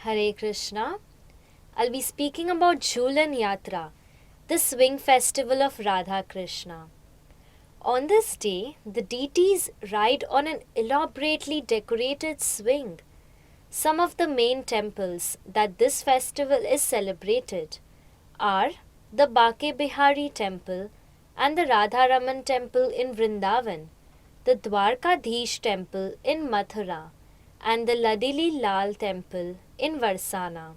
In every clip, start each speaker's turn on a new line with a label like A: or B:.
A: Hare Krishna. I'll be speaking about Jhulan Yatra, the swing festival of Radha Krishna. On this day, the deities ride on an elaborately decorated swing. Some of the main temples that this festival is celebrated are the Bake Bihari temple and the Radharaman temple in Vrindavan, the Dwarkadhish temple in Mathura, and the Ladili Lal temple in Varsana.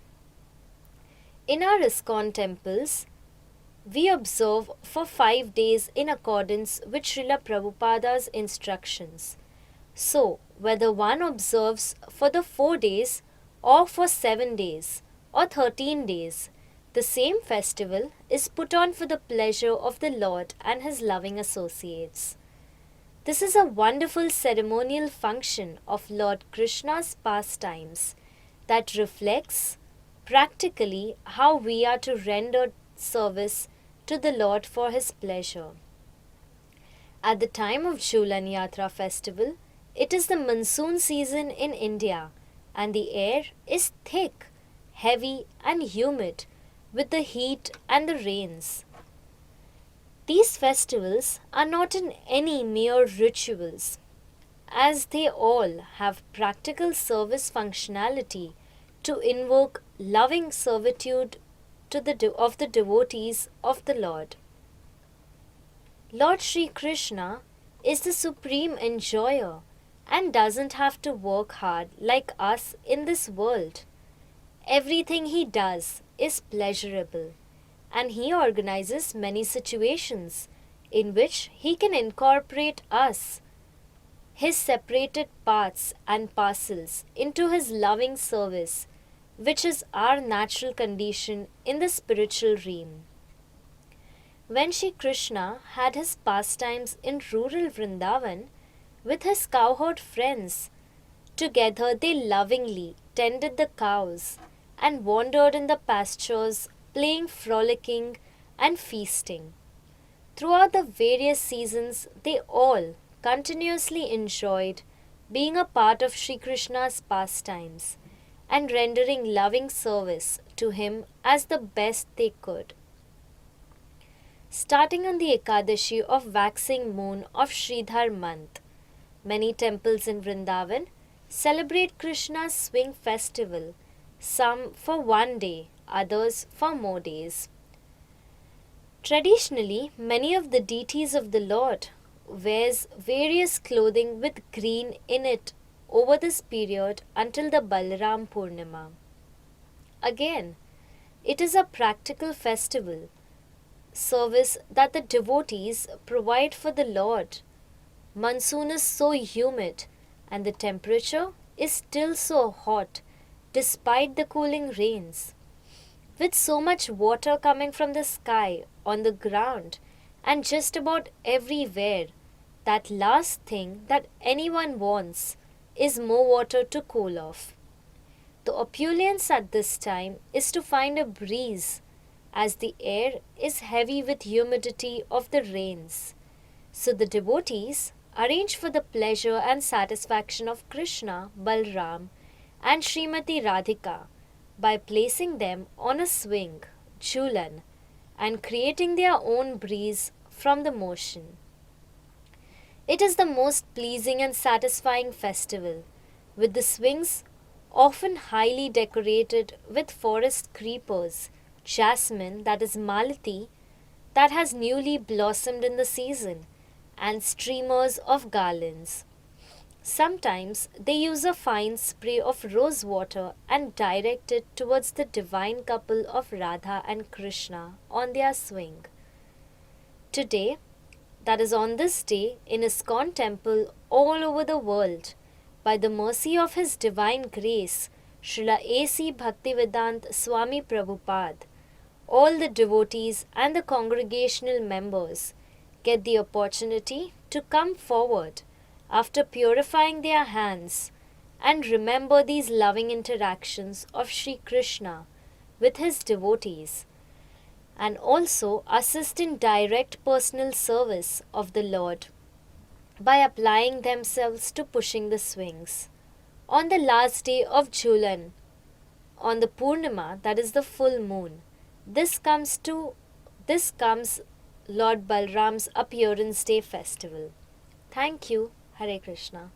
A: In our ISKCON temples, we observe for 5 days in accordance with Srila Prabhupada's instructions. So, whether one observes for the 4 days or for 7 days or 13 days, the same festival is put on for the pleasure of the Lord and his loving associates. This is a wonderful ceremonial function of Lord Krishna's pastimes that reflects practically how we are to render service to the Lord for his pleasure. At the time of Jhulan Yatra festival, it is the monsoon season in India and the air is thick, heavy and humid with the heat and the rains. These festivals are not in any mere rituals, as they all have practical service functionality to invoke loving servitude of the devotees of the Lord. Lord Sri Krishna is the supreme enjoyer and doesn't have to work hard like us in this world. Everything he does is pleasurable, and he organizes many situations in which he can incorporate us, his separated parts and parcels, into his loving service, which is our natural condition in the spiritual realm. When Shri Krishna had his pastimes in rural Vrindavan with his cowherd friends, together they lovingly tended the cows and wandered in the pastures, playing, frolicking, and feasting. Throughout the various seasons, they all continuously enjoyed being a part of Shri Krishna's pastimes and rendering loving service to him as the best they could. Starting on the Ekadashi of waxing moon of Sridhar month, many temples in Vrindavan celebrate Krishna's swing festival, some for 1 day, others for more days. Traditionally, many of the deities of the Lord wears various clothing with green in it over this period until the Balaram Purnima. Again, it is a practical festival, service that the devotees provide for the Lord. Monsoon is so humid and the temperature is still so hot despite the cooling rains. With so much water coming from the sky, on the ground, and just about everywhere, that last thing that anyone wants is more water to cool off. The opulence at this time is to find a breeze, as the air is heavy with humidity of the rains. So the devotees arrange for the pleasure and satisfaction of Krishna, Balram, and Srimati Radhika by placing them on a swing, Jhulan, and creating their own breeze from the motion. It is the most pleasing and satisfying festival, with the swings often highly decorated with forest creepers, jasmine, that is malati, that has newly blossomed in the season, and streamers of garlands. Sometimes they use a fine spray of rose water and direct it towards the divine couple of Radha and Krishna on their swing. Today, that is on this day, in ISKCON temple all over the world, by the mercy of His Divine Grace, Srila A.C. Bhaktivedanta Swami Prabhupada, all the devotees and the congregational members get the opportunity to come forward after purifying their hands and remember these loving interactions of Sri Krishna with his devotees, and also assist in direct personal service of the Lord by applying themselves to pushing the swings. On the last day of Jhulan, on the Purnima, that is the full moon. This comes Lord Balram's appearance day festival. Thank you. Hare Krishna.